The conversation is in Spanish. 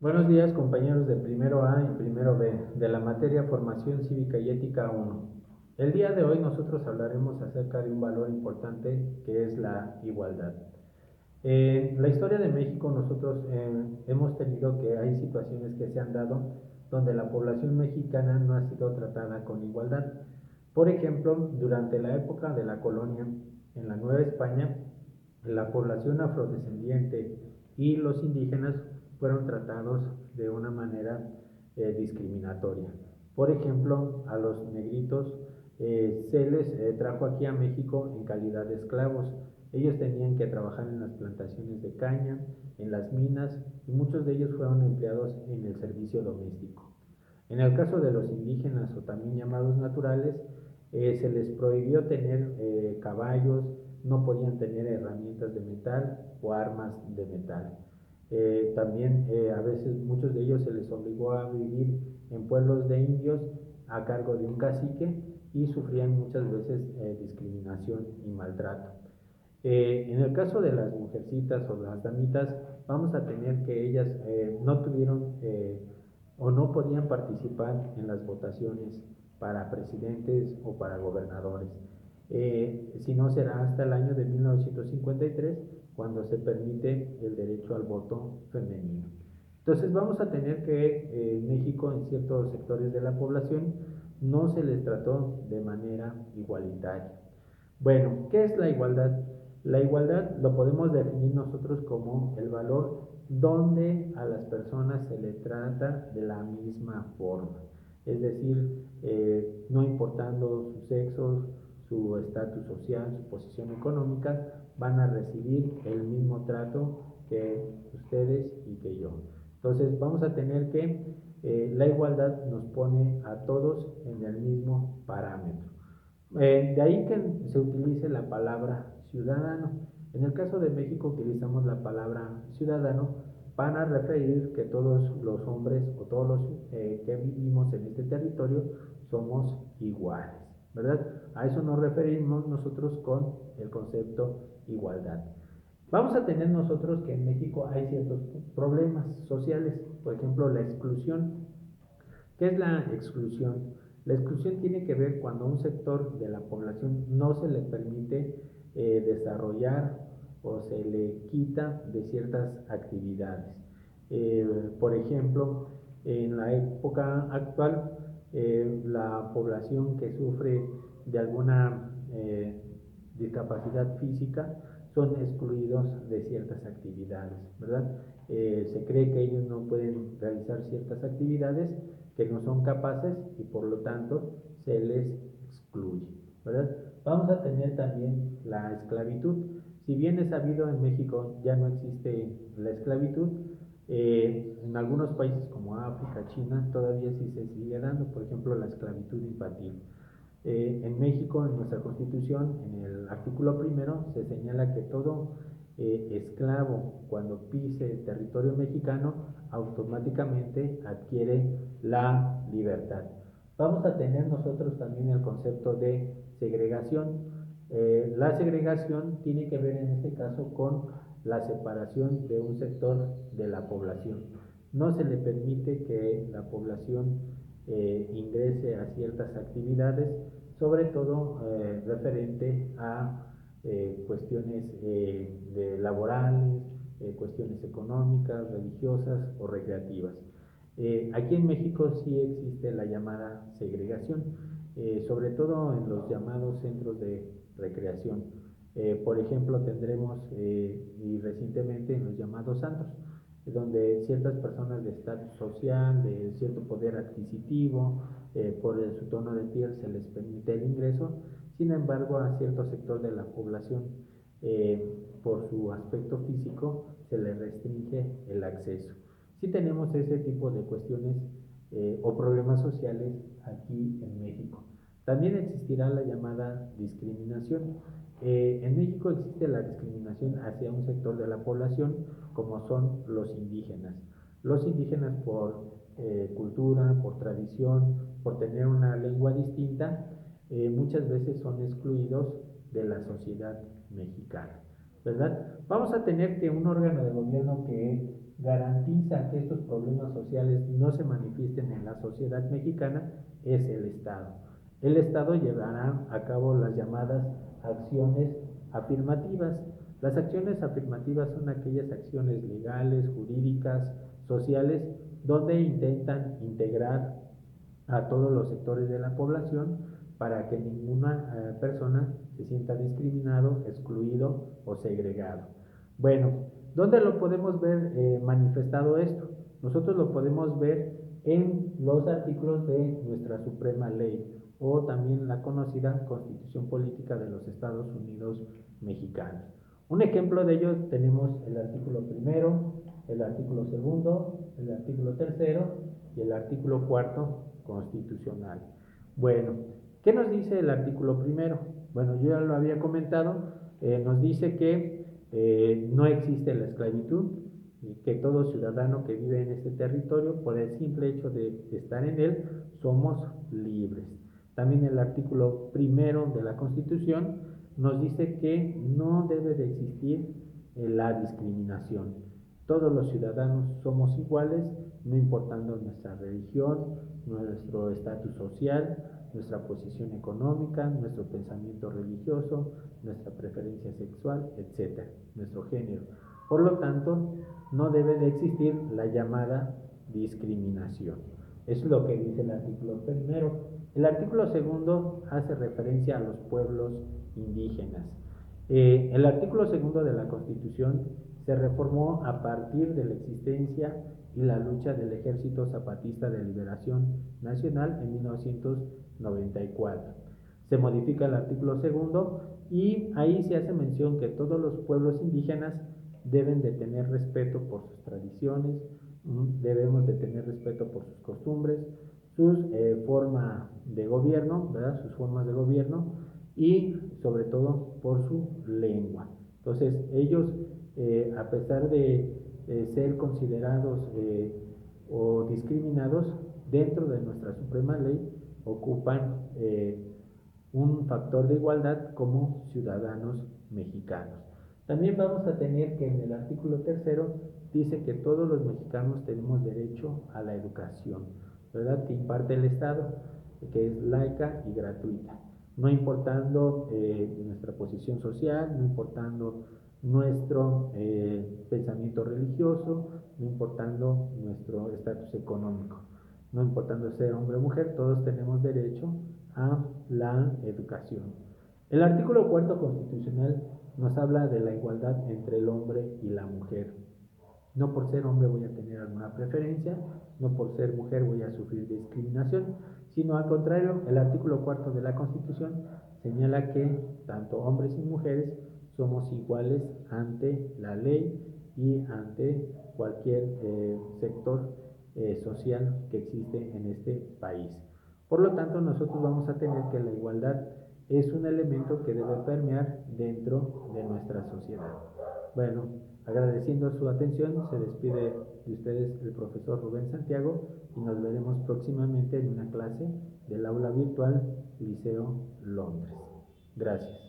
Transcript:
Buenos días, compañeros de primero A y primero B de la materia Formación Cívica y Ética 1. El día de hoy nosotros hablaremos acerca de un valor importante que es la igualdad. En la historia de México nosotros hemos tenido que hay situaciones que se han dado donde la población mexicana no ha sido tratada con igualdad. Por ejemplo, durante la época de la colonia en la Nueva España, la población afrodescendiente y los indígenas fueron tratados de una manera discriminatoria. Por ejemplo, a los negritos se les trajo aquí a México en calidad de esclavos. Ellos tenían que trabajar en las plantaciones de caña, en las minas, y muchos de ellos fueron empleados en el servicio doméstico. En el caso de los indígenas o también llamados naturales, se les prohibió tener caballos, no podían tener herramientas de metal o armas de metal. También a veces muchos de ellos se les obligó a vivir en pueblos de indios a cargo de un cacique y sufrían muchas veces discriminación y maltrato. En el caso de las mujercitas o las damitas, vamos a tener que ellas no tuvieron o no podían participar en las votaciones para presidentes o para gobernadores. Si no será hasta el año de 1953 cuando se permite el derecho al voto femenino. Entonces vamos a tener que en México, en ciertos sectores de la población, no se les trató de manera igualitaria. Bueno, ¿qué es la igualdad? La igualdad lo podemos definir nosotros como el valor donde a las personas se les trata de la misma forma. Es decir, no importando su sexo, su estatus social, su posición económica, van a recibir el mismo trato que ustedes y que yo. Entonces vamos a tener que la igualdad nos pone a todos en el mismo parámetro. De ahí que se utilice la palabra ciudadano. En el caso de México utilizamos la palabra ciudadano para referir que todos los hombres o todos los que vivimos en este territorio somos iguales, ¿verdad? A eso nos referimos nosotros con el concepto igualdad. Vamos a tener nosotros que en México hay ciertos problemas sociales, por ejemplo la exclusión. ¿Qué es la exclusión? La exclusión tiene que ver cuando a un sector de la población no se le permite desarrollar o se le quita de ciertas actividades. Por ejemplo, en la época actual, la población que sufre de alguna discapacidad física son excluidos de ciertas actividades, ¿verdad? Se cree que ellos no pueden realizar ciertas actividades que no son capaces y por lo tanto se les excluye, ¿verdad? Vamos a tener también la esclavitud. Si bien es sabido en México ya no existe la esclavitud, en algunos países como África, China, todavía sí se sigue dando, por ejemplo, la esclavitud infantil. En México, en nuestra Constitución, en el artículo primero, se señala que todo esclavo, cuando pise el territorio mexicano, automáticamente adquiere la libertad. Vamos a tener nosotros también el concepto de segregación. La segregación tiene que ver en este caso con la separación de un sector de la población. No se le permite que la población ingrese a ciertas actividades, sobre todo referente a cuestiones de laborales, cuestiones económicas, religiosas o recreativas. Aquí en México sí existe la llamada segregación, sobre todo en los llamados centros de recreación. Por ejemplo, tendremos y recientemente en los llamados antros, donde ciertas personas de estatus social, de cierto poder adquisitivo, por su tono de piel se les permite el ingreso. Sin embargo, a cierto sector de la población, por su aspecto físico, se les restringe el acceso. Sí tenemos ese tipo de cuestiones o problemas sociales aquí en México. También existirá la llamada discriminación. En México existe la discriminación hacia un sector de la población como son los indígenas. Los indígenas por cultura, por tradición, por tener una lengua distinta, muchas veces son excluidos de la sociedad mexicana, ¿verdad? Vamos a tener que un órgano de gobierno que garantiza que estos problemas sociales no se manifiesten en la sociedad mexicana es el Estado. El Estado llevará a cabo las llamadas acciones afirmativas. Las acciones afirmativas son aquellas acciones legales, jurídicas, sociales, donde intentan integrar a todos los sectores de la población para que ninguna persona se sienta discriminado, excluido o segregado. Bueno, ¿dónde lo podemos ver manifestado esto? Nosotros lo podemos ver en los artículos de nuestra Suprema Ley o también la conocida Constitución Política de los Estados Unidos Mexicanos. Un ejemplo de ello tenemos el artículo primero, el artículo segundo, el artículo tercero y el artículo cuarto constitucional. Bueno, ¿qué nos dice el artículo primero? Bueno, yo ya lo había comentado, nos dice que no existe la esclavitud, y que todo ciudadano que vive en este territorio, por el simple hecho de estar en él, somos libres. También el artículo primero de la Constitución nos dice que no debe de existir la discriminación. Todos los ciudadanos somos iguales, no importando nuestra religión, nuestro estatus social, nuestra posición económica, nuestro pensamiento religioso, nuestra preferencia sexual, etc., nuestro género. Por lo tanto, no debe de existir la llamada discriminación. Eso es lo que dice el artículo primero. El artículo segundo hace referencia a los pueblos indígenas. El artículo segundo de la Constitución se reformó a partir de la existencia y la lucha del Ejército Zapatista de Liberación Nacional en 1994. Se modifica el artículo segundo y ahí se hace mención que todos los pueblos indígenas deben de tener respeto por sus tradiciones, debemos de tener respeto por sus costumbres, sus formas de gobierno, ¿verdad? Sus formas de gobierno y sobre todo por su lengua. Entonces ellos, a pesar de ser considerados o discriminados dentro de nuestra Suprema Ley, ocupan un factor de igualdad como ciudadanos mexicanos. También vamos a tener que en el artículo tercero dice que todos los mexicanos tenemos derecho a la educación, ¿verdad? Que imparte el Estado, que es laica y gratuita, no importando nuestra posición social, no importando nuestro pensamiento religioso, no importando nuestro estatus económico, no importando ser hombre o mujer, todos tenemos derecho a la educación. El artículo cuarto constitucional nos habla de la igualdad entre el hombre y la mujer. No por ser hombre voy a tener alguna preferencia, no por ser mujer voy a sufrir discriminación, sino al contrario, el artículo cuarto de la Constitución señala que tanto hombres y mujeres somos iguales ante la ley y ante cualquier sector social que existe en este país. Por lo tanto, nosotros vamos a tener que la igualdad es un elemento que debe permear dentro de nuestra sociedad. Bueno, agradeciendo su atención, se despide de ustedes el profesor Rubén Santiago y nos veremos próximamente en una clase del aula virtual Liceo Londres. Gracias.